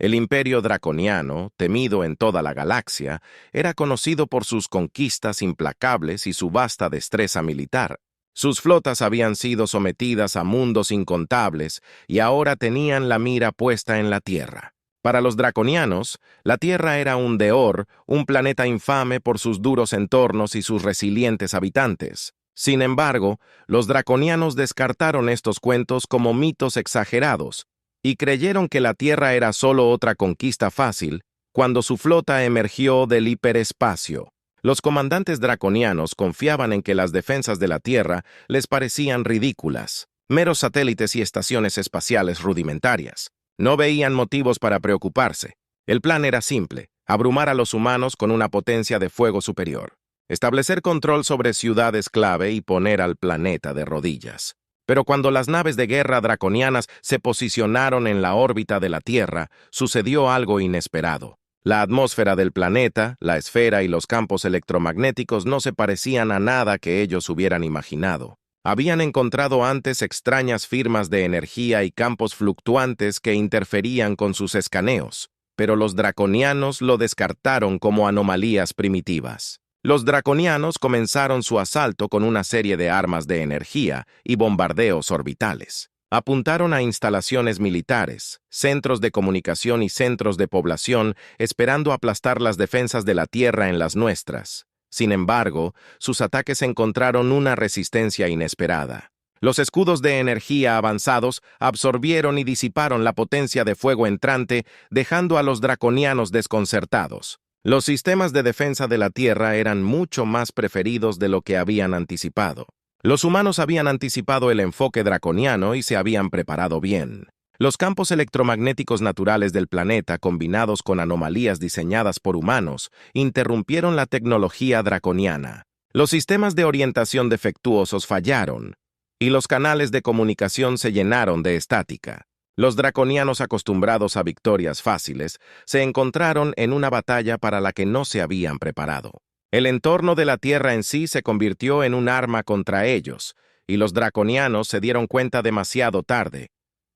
El Imperio Draconiano, temido en toda la galaxia, era conocido por sus conquistas implacables y su vasta destreza militar. Sus flotas habían sido sometidas a mundos incontables y ahora tenían la mira puesta en la Tierra. Para los draconianos, la Tierra era un deor, un planeta infame por sus duros entornos y sus resilientes habitantes. Sin embargo, los draconianos descartaron estos cuentos como mitos exagerados y creyeron que la Tierra era solo otra conquista fácil cuando su flota emergió del hiperespacio. Los comandantes draconianos confiaban en que las defensas de la Tierra les parecían ridículas, meros satélites y estaciones espaciales rudimentarias. No veían motivos para preocuparse. El plan era simple: abrumar a los humanos con una potencia de fuego superior, establecer control sobre ciudades clave y poner al planeta de rodillas. Pero cuando las naves de guerra draconianas se posicionaron en la órbita de la Tierra, sucedió algo inesperado. La atmósfera del planeta, la esfera y los campos electromagnéticos no se parecían a nada que ellos hubieran imaginado. Habían encontrado antes extrañas firmas de energía y campos fluctuantes que interferían con sus escaneos, pero los draconianos lo descartaron como anomalías primitivas. Los draconianos comenzaron su asalto con una serie de armas de energía y bombardeos orbitales. Apuntaron a instalaciones militares, centros de comunicación y centros de población, esperando aplastar las defensas de la Tierra en las nuestras. Sin embargo, sus ataques encontraron una resistencia inesperada. Los escudos de energía avanzados absorbieron y disiparon la potencia de fuego entrante, dejando a los draconianos desconcertados. Los sistemas de defensa de la Tierra eran mucho más preferidos de lo que habían anticipado. Los humanos habían anticipado el enfoque draconiano y se habían preparado bien. Los campos electromagnéticos naturales del planeta, combinados con anomalías diseñadas por humanos, interrumpieron la tecnología draconiana. Los sistemas de orientación defectuosos fallaron, y los canales de comunicación se llenaron de estática. Los draconianos, acostumbrados a victorias fáciles, se encontraron en una batalla para la que no se habían preparado. El entorno de la Tierra en sí se convirtió en un arma contra ellos, y los draconianos se dieron cuenta demasiado tarde,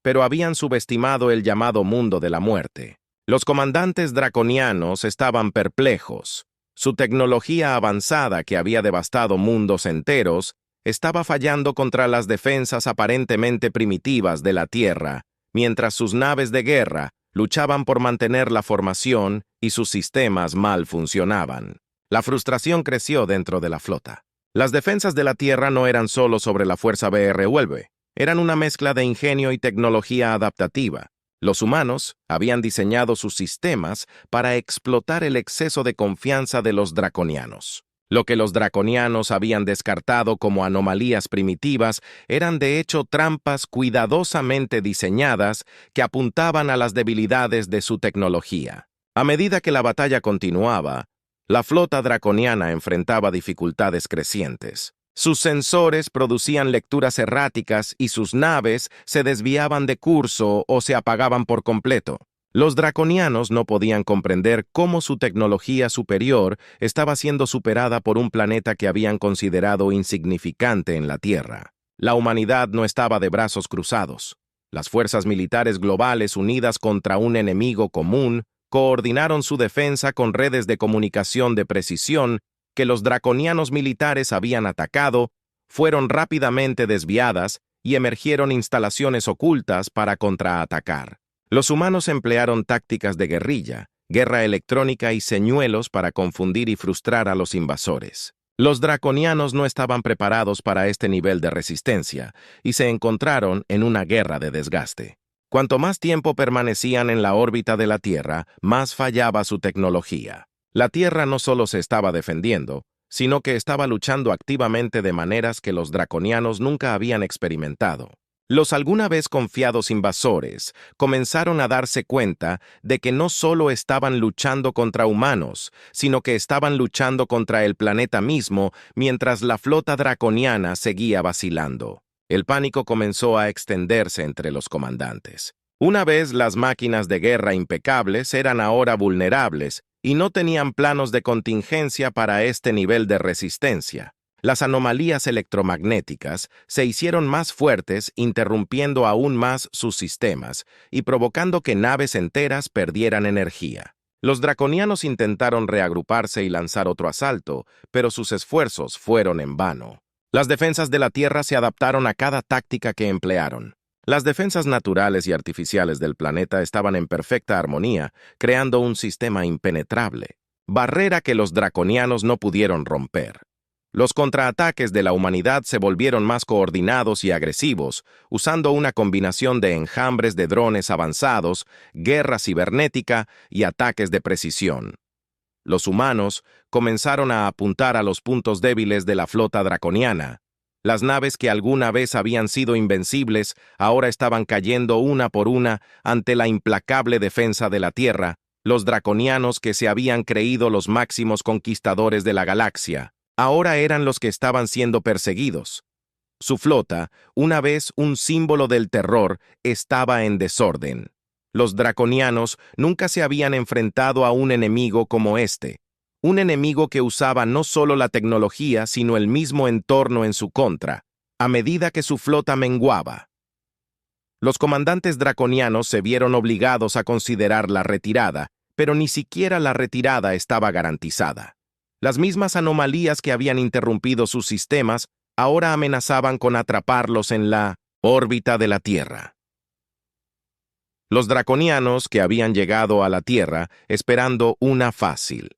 pero habían subestimado el llamado mundo de la muerte. Los comandantes draconianos estaban perplejos. Su tecnología avanzada, que había devastado mundos enteros, estaba fallando contra las defensas aparentemente primitivas de la Tierra, mientras sus naves de guerra luchaban por mantener la formación y sus sistemas mal funcionaban. La frustración creció dentro de la flota. Las defensas de la Tierra no eran solo sobre la fuerza BR-12, eran una mezcla de ingenio y tecnología adaptativa. Los humanos habían diseñado sus sistemas para explotar el exceso de confianza de los draconianos. Lo que los draconianos habían descartado como anomalías primitivas eran de hecho trampas cuidadosamente diseñadas que apuntaban a las debilidades de su tecnología. A medida que la batalla continuaba, la flota draconiana enfrentaba dificultades crecientes. Sus sensores producían lecturas erráticas y sus naves se desviaban de curso o se apagaban por completo. Los draconianos no podían comprender cómo su tecnología superior estaba siendo superada por un planeta que habían considerado insignificante en la Tierra. La humanidad no estaba de brazos cruzados. Las fuerzas militares globales, unidas contra un enemigo común, coordinaron su defensa con redes de comunicación de precisión que los draconianos militares habían atacado, fueron rápidamente desviadas y emergieron instalaciones ocultas para contraatacar. Los humanos emplearon tácticas de guerrilla, guerra electrónica y señuelos para confundir y frustrar a los invasores. Los draconianos no estaban preparados para este nivel de resistencia y se encontraron en una guerra de desgaste. Cuanto más tiempo permanecían en la órbita de la Tierra, más fallaba su tecnología. La Tierra no solo se estaba defendiendo, sino que estaba luchando activamente de maneras que los draconianos nunca habían experimentado. Los alguna vez confiados invasores comenzaron a darse cuenta de que no solo estaban luchando contra humanos, sino que estaban luchando contra el planeta mismo mientras la flota draconiana seguía vacilando. El pánico comenzó a extenderse entre los comandantes. Una vez las máquinas de guerra impecables eran ahora vulnerables y no tenían planos de contingencia para este nivel de resistencia. Las anomalías electromagnéticas se hicieron más fuertes, interrumpiendo aún más sus sistemas y provocando que naves enteras perdieran energía. Los draconianos intentaron reagruparse y lanzar otro asalto, pero sus esfuerzos fueron en vano. Las defensas de la Tierra se adaptaron a cada táctica que emplearon. Las defensas naturales y artificiales del planeta estaban en perfecta armonía, creando un sistema impenetrable, barrera que los draconianos no pudieron romper. Los contraataques de la humanidad se volvieron más coordinados y agresivos, usando una combinación de enjambres de drones avanzados, guerra cibernética y ataques de precisión. Los humanos comenzaron a apuntar a los puntos débiles de la flota draconiana. Las naves que alguna vez habían sido invencibles ahora estaban cayendo una por una ante la implacable defensa de la Tierra, los draconianos que se habían creído los máximos conquistadores de la galaxia. Ahora eran los que estaban siendo perseguidos. Su flota, una vez un símbolo del terror, estaba en desorden. Los draconianos nunca se habían enfrentado a un enemigo como este, un enemigo que usaba no solo la tecnología, sino el mismo entorno en su contra, a medida que su flota menguaba. Los comandantes draconianos se vieron obligados a considerar la retirada, pero ni siquiera la retirada estaba garantizada. Las mismas anomalías que habían interrumpido sus sistemas ahora amenazaban con atraparlos en la órbita de la Tierra. Los draconianos que habían llegado a la Tierra esperando una fácil.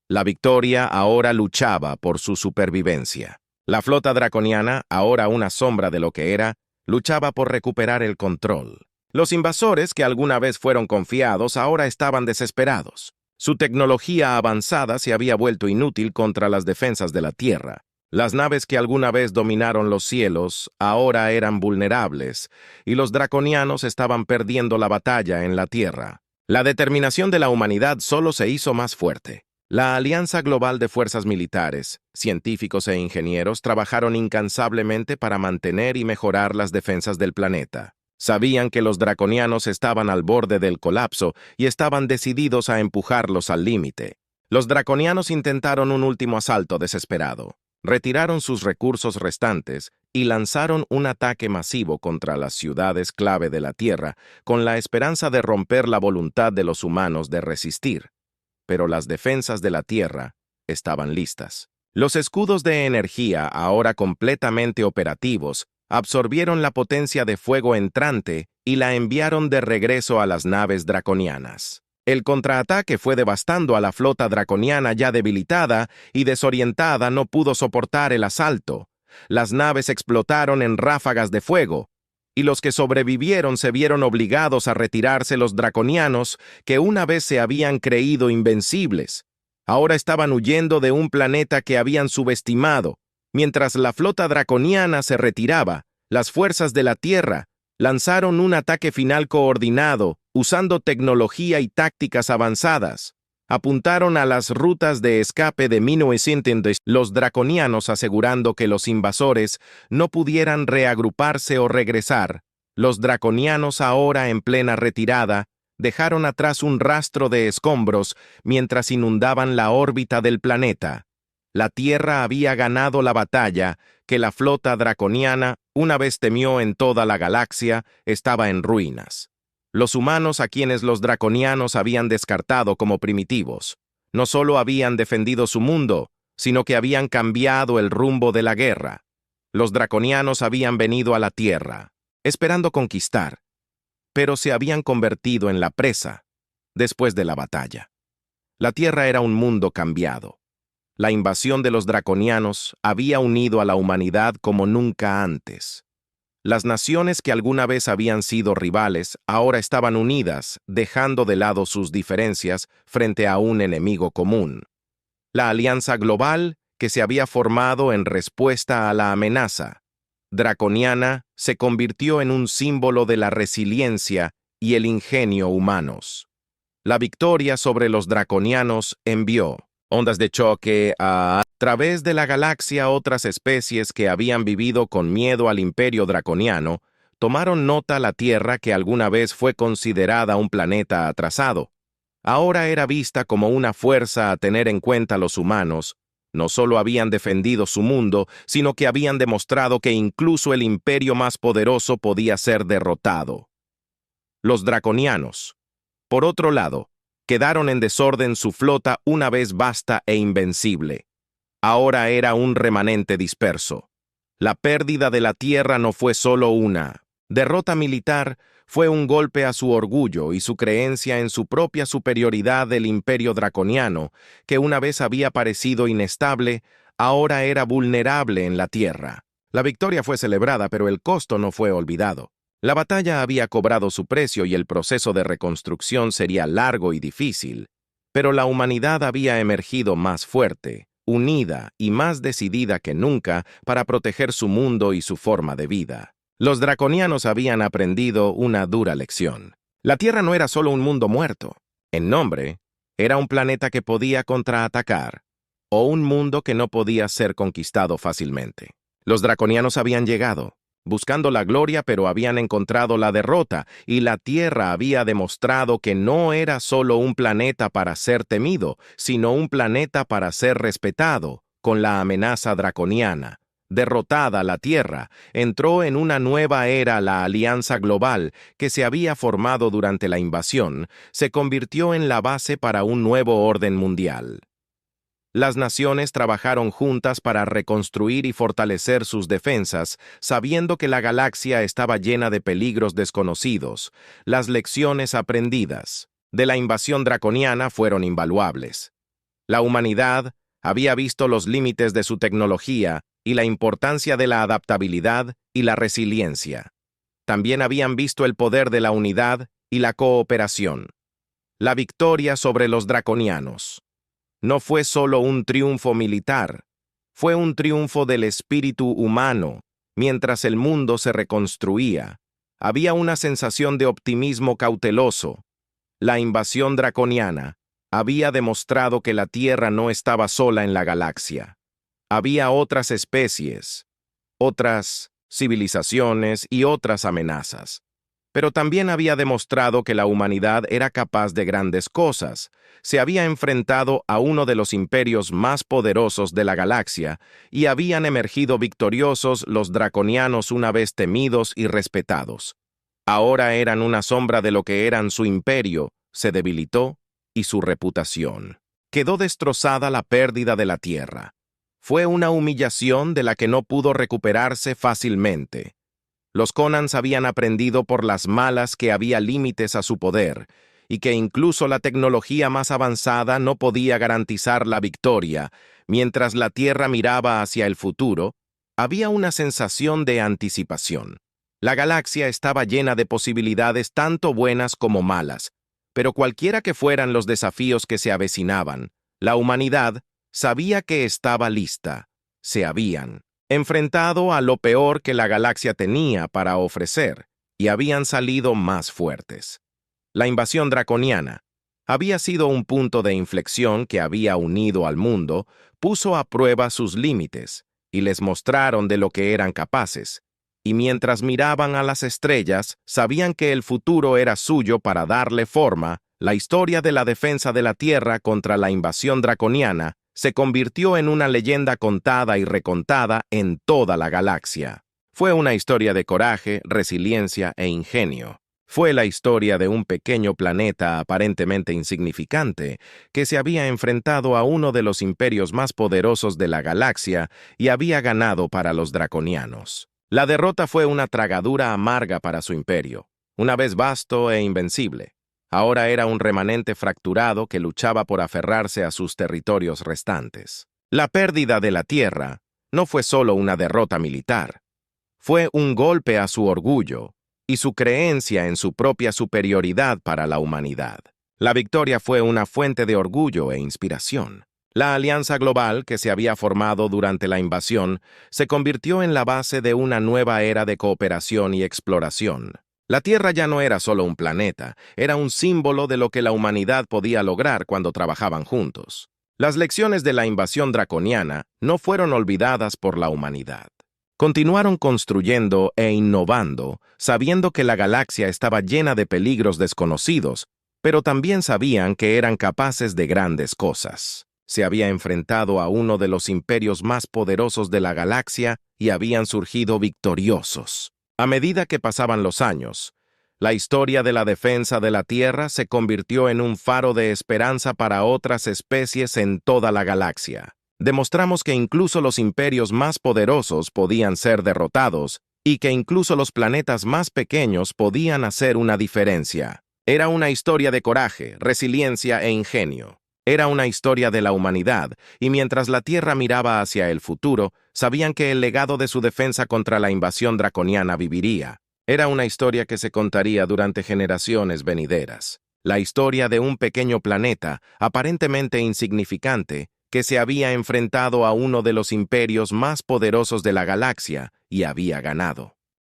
La victoria ahora luchaba por su supervivencia. La flota draconiana, ahora una sombra de lo que era, luchaba por recuperar el control. Los invasores que alguna vez fueron confiados ahora estaban desesperados. Su tecnología avanzada se había vuelto inútil contra las defensas de la Tierra. Las naves que alguna vez dominaron los cielos ahora eran vulnerables, y los draconianos estaban perdiendo la batalla en la Tierra. La determinación de la humanidad solo se hizo más fuerte. La Alianza Global de Fuerzas Militares, científicos e ingenieros trabajaron incansablemente para mantener y mejorar las defensas del planeta. Sabían que los draconianos estaban al borde del colapso y estaban decididos a empujarlos al límite. Los draconianos intentaron un último asalto desesperado. Retiraron sus recursos restantes y lanzaron un ataque masivo contra las ciudades clave de la Tierra, con la esperanza de romper la voluntad de los humanos de resistir. Pero las defensas de la Tierra estaban listas. Los escudos de energía, ahora completamente operativos, absorbieron la potencia de fuego entrante y la enviaron de regreso a las naves draconianas. El contraataque fue devastando a la flota draconiana ya debilitada y desorientada no pudo soportar el asalto. Las naves explotaron en ráfagas de fuego, y los que sobrevivieron se vieron obligados a retirarse. Los draconianos, que una vez se habían creído invencibles, ahora estaban huyendo de un planeta que habían subestimado. Mientras la flota draconiana se retiraba, las fuerzas de la Tierra lanzaron un ataque final coordinado, usando tecnología y tácticas avanzadas. Apuntaron a las rutas de escape de 1910, los draconianos asegurando que los invasores no pudieran reagruparse o regresar. Los draconianos, ahora en plena retirada, dejaron atrás un rastro de escombros mientras inundaban la órbita del planeta. La Tierra había ganado la batalla que la flota draconiana, una vez temió en toda la galaxia, estaba en ruinas. Los humanos a quienes los draconianos habían descartado como primitivos, no solo habían defendido su mundo, sino que habían cambiado el rumbo de la guerra. Los draconianos habían venido a la Tierra, esperando conquistar, pero se habían convertido en la presa después de la batalla. La Tierra era un mundo cambiado. La invasión de los draconianos había unido a la humanidad como nunca antes. Las naciones que alguna vez habían sido rivales ahora estaban unidas, dejando de lado sus diferencias frente a un enemigo común. La alianza global que se había formado en respuesta a la amenaza draconiana se convirtió en un símbolo de la resiliencia y el ingenio humanos. La victoria sobre los draconianos envió ondas de choque a través de la galaxia. Otras especies que habían vivido con miedo al imperio draconiano tomaron nota. La Tierra, que alguna vez fue considerada un planeta atrasado, ahora era vista como una fuerza a tener en cuenta. Los humanos No solo habían defendido su mundo, sino que habían demostrado que incluso el imperio más poderoso podía ser derrotado. Los draconianos, por otro lado, quedaron en desorden su flota una vez vasta e invencible. Ahora era un remanente disperso. La pérdida de la tierra no fue solo una derrota militar, fue un golpe a su orgullo y su creencia en su propia superioridad del imperio draconiano, que una vez había parecido inestable, ahora era vulnerable en la tierra. La victoria fue celebrada, pero el costo no fue olvidado. La batalla había cobrado su precio y el proceso de reconstrucción sería largo y difícil, pero la humanidad había emergido más fuerte, unida y más decidida que nunca para proteger su mundo y su forma de vida. Los draconianos habían aprendido una dura lección. La Tierra no era solo un mundo muerto. En nombre, era un planeta que podía contraatacar, o un mundo que no podía ser conquistado fácilmente. Los draconianos habían llegado, buscando la gloria, pero habían encontrado la derrota, y la Tierra había demostrado que no era solo un planeta para ser temido, sino un planeta para ser respetado, con la amenaza draconiana. Derrotada la Tierra, entró en una nueva era. La Alianza Global, que se había formado durante la invasión, se convirtió en la base para un nuevo orden mundial. Las naciones trabajaron juntas para reconstruir y fortalecer sus defensas, sabiendo que la galaxia estaba llena de peligros desconocidos. Las lecciones aprendidas de la invasión draconiana fueron invaluables. La humanidad había visto los límites de su tecnología y la importancia de la adaptabilidad y la resiliencia. También habían visto el poder de la unidad y la cooperación. La victoria sobre los draconianos no fue solo un triunfo militar, fue un triunfo del espíritu humano. Mientras el mundo se reconstruía, había una sensación de optimismo cauteloso. La invasión draconiana había demostrado que la Tierra no estaba sola en la galaxia. Había otras especies, otras civilizaciones y otras amenazas. Pero también había demostrado que la humanidad era capaz de grandes cosas. Se había enfrentado a uno de los imperios más poderosos de la galaxia y habían emergido victoriosos los draconianos una vez temidos y respetados. Ahora eran una sombra de lo que eran su imperio, se debilitó y su reputación. Quedó destrozada la pérdida de la Tierra. Fue una humillación de la que no pudo recuperarse fácilmente. Los Conans habían aprendido por las malas que había límites a su poder y que incluso la tecnología más avanzada no podía garantizar la victoria. Mientras la Tierra miraba hacia el futuro, había una sensación de anticipación. La galaxia estaba llena de posibilidades tanto buenas como malas, pero cualquiera que fueran los desafíos que se avecinaban, la humanidad sabía que estaba lista. Se habían enfrentado a lo peor que la galaxia tenía para ofrecer y habían salido más fuertes. La invasión draconiana había sido un punto de inflexión que había unido al mundo, puso a prueba sus límites y les mostraron de lo que eran capaces. Y mientras miraban a las estrellas, sabían que el futuro era suyo para darle forma. La historia de la defensa de la Tierra contra la invasión draconiana se convirtió en una leyenda contada y recontada en toda la galaxia. Fue una historia de coraje, resiliencia e ingenio. Fue la historia de un pequeño planeta aparentemente insignificante que se había enfrentado a uno de los imperios más poderosos de la galaxia y había ganado para los draconianos. La derrota fue una tragadura amarga para su imperio, una vez vasto e invencible. Ahora era un remanente fracturado que luchaba por aferrarse a sus territorios restantes. La pérdida de la Tierra no fue solo una derrota militar, fue un golpe a su orgullo y su creencia en su propia superioridad para la humanidad. La victoria fue una fuente de orgullo e inspiración. La Alianza Global, que se había formado durante la invasión, se convirtió en la base de una nueva era de cooperación y exploración. La Tierra ya no era solo un planeta, era un símbolo de lo que la humanidad podía lograr cuando trabajaban juntos. Las lecciones de la invasión draconiana no fueron olvidadas por la humanidad. Continuaron construyendo e innovando, sabiendo que la galaxia estaba llena de peligros desconocidos, pero también sabían que eran capaces de grandes cosas. se había enfrentado a uno de los imperios más poderosos de la galaxia y habían surgido victoriosos. A medida que pasaban los años, la historia de la defensa de la Tierra se convirtió en un faro de esperanza para otras especies en toda la galaxia. Demostramos que incluso los imperios más poderosos podían ser derrotados y que incluso los planetas más pequeños podían hacer una diferencia. Era una historia de coraje, resiliencia e ingenio. Era una historia de la humanidad, y mientras la Tierra miraba hacia el futuro, sabían que el legado de su defensa contra la invasión draconiana viviría. Era una historia que se contaría durante generaciones venideras. La historia de un pequeño planeta, aparentemente insignificante, que se había enfrentado a uno de los imperios más poderosos de la galaxia y había ganado.